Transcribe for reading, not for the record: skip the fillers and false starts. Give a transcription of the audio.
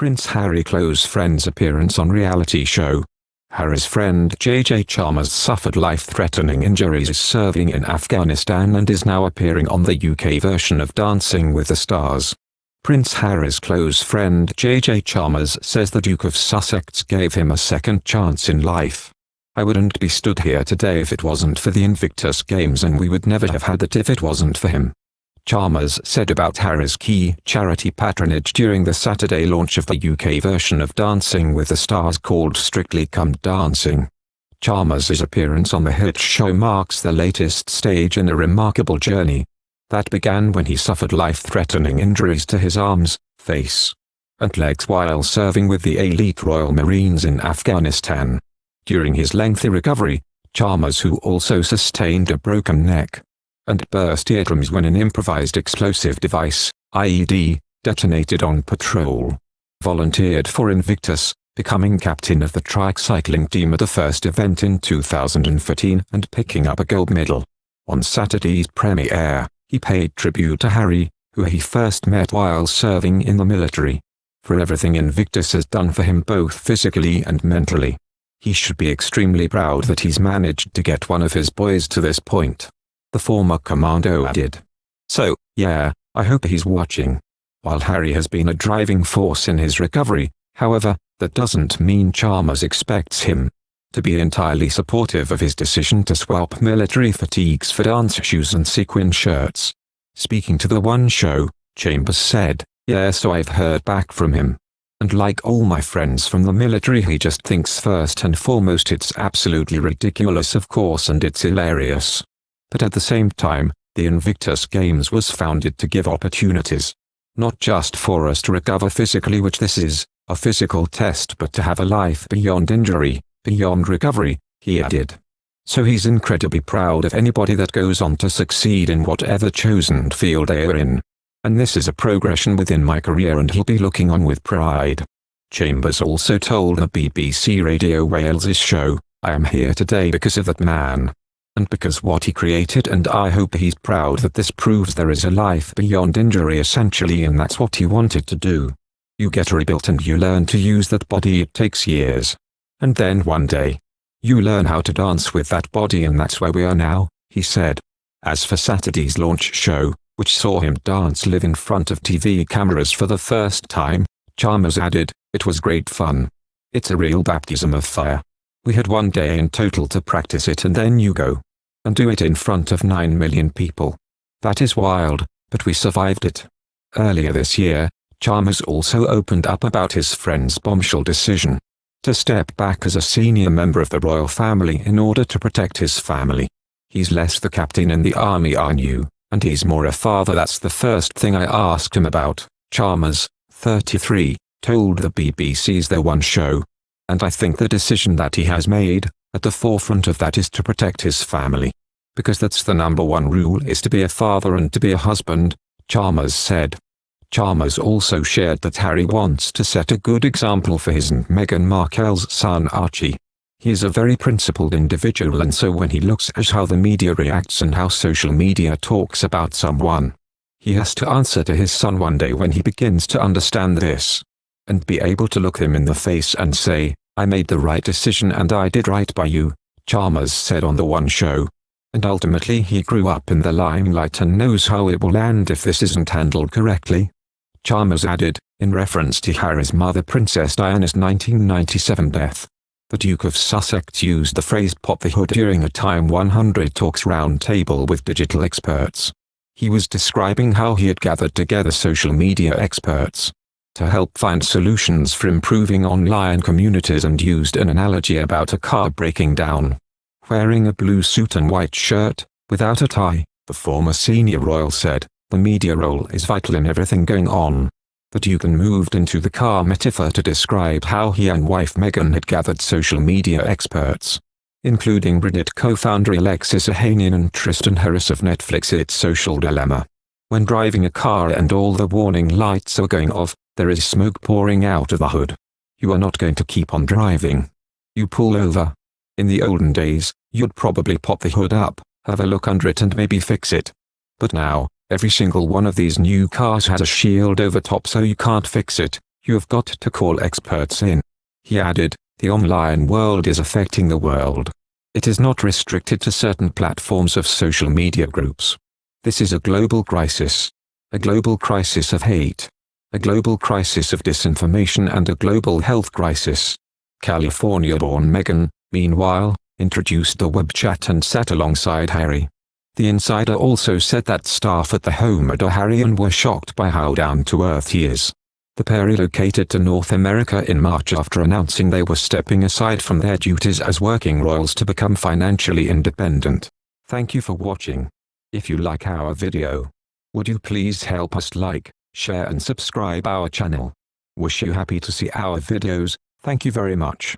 Prince Harry close friends appearance on reality show. Harry's friend Chalmers suffered life-threatening injuries serving in Afghanistan and is now appearing on the UK version of Dancing with the Stars. Prince Harry's close friend Chalmers says the Duke of Sussex gave him a second chance in life. "I wouldn't be stood here today if it wasn't for the Invictus Games, and we would never have had it if it wasn't for him," Chalmers said about Harry's key charity patronage during the Saturday launch of the UK version of Dancing with the Stars called Strictly Come Dancing. Chalmers' appearance on the hit show marks the latest stage in a remarkable journey that began when he suffered life-threatening injuries to his arms, face, and legs while serving with the elite Royal Marines in Afghanistan. During his lengthy recovery, Chalmers, who also sustained a broken neck and burst eardrums when an improvised explosive device, IED, detonated on patrol, volunteered for Invictus, becoming captain of the tricycling team at the first event in 2014 and picking up a gold medal. On Saturday's premiere, he paid tribute to Harry, who he first met while serving in the military, for everything Invictus has done for him both physically and mentally. He should be extremely proud that he's managed to get one of his boys to this point, the former commando added. "So, yeah, I hope he's watching." While Harry has been a driving force in his recovery, however, that doesn't mean Chalmers expects him to be entirely supportive of his decision to swap military fatigues for dance shoes and sequin shirts. Speaking to the One Show, Chalmers said, "Yeah, so I've heard back from him. And like all my friends from the military, he just thinks first and foremost it's absolutely ridiculous, of course, and it's hilarious. But at the same time, the Invictus Games was founded to give opportunities, not just for us to recover physically, which this is, a physical test, but to have a life beyond injury, beyond recovery," he added. So he's incredibly proud of anybody that goes on to succeed in whatever chosen field they are in. "And this is a progression within my career, and he'll be looking on with pride." Chalmers also told the BBC Radio Wales's show, "I am here today because of that man, and because what he created, and I hope he's proud that this proves there is a life beyond injury essentially, and that's what he wanted to do. You get rebuilt and you learn to use that body. It takes years. And then one day, you learn how to dance with that body, and that's where we are now," he said. As for Saturday's launch show, which saw him dance live in front of TV cameras for the first time, Chalmers added, "It was great fun. It's a real baptism of fire. We had one day in total to practice it, and then you go and do it in front of 9 million people. That is wild, but we survived it." Earlier this year, Chalmers also opened up about his friend's bombshell decision to step back as a senior member of the royal family in order to protect his family. "He's less the captain in the army I knew, and he's more a father. That's the first thing I asked him about," Chalmers, 33, told the BBC's The One Show. "And I think the decision that he has made, at the forefront of that, is to protect his family. Because that's the number one rule, is to be a father and to be a husband," Chalmers said. Chalmers also shared that Harry wants to set a good example for his and Meghan Markle's son Archie. He is a very principled individual, and so when he looks at how the media reacts and how social media talks about someone, he has to answer to his son one day when he begins to understand this, and be able to look him in the face and say, "I made the right decision and I did right by you," Chalmers said on The One Show. And ultimately he grew up in the limelight and knows how it will end if this isn't handled correctly. Chalmers added, in reference to Harry's mother Princess Diana's 1997 death, the Duke of Sussex used the phrase "pop the hood" during a Time 100 Talks roundtable with digital experts. He was describing how he had gathered together social media experts to help find solutions for improving online communities, and used an analogy about a car breaking down. Wearing a blue suit and white shirt, without a tie, the former senior royal said, "The media role is vital in everything going on." The Duke then moved into the car metaphor to describe how he and wife Meghan had gathered social media experts, including Reddit co-founder Alexis Ohanian and Tristan Harris of Netflix. It's Social Dilemma. When driving a car and all the warning lights are going off, there is smoke pouring out of the hood. You are not going to keep on driving. You pull over. In the olden days, you'd probably pop the hood up, have a look under it and maybe fix it. But now, every single one of these new cars has a shield over top, so you can't fix it, You've got to call experts in. He added, the online world is affecting the world. It is not restricted to certain platforms of social media groups. This is a global crisis. A global crisis of hate. A global crisis of disinformation and a global health crisis. California-born Meghan, meanwhile, introduced the web chat and sat alongside Harry. The insider also said that staff at the home adore Harry and were shocked by how down-to-earth he is. The pair relocated to North America in March after announcing they were stepping aside from their duties as working royals to become financially independent. Thank you for watching. If you like our video, would you please help us like, share and subscribe our channel. Wish you happy to see our videos. Thank you very much.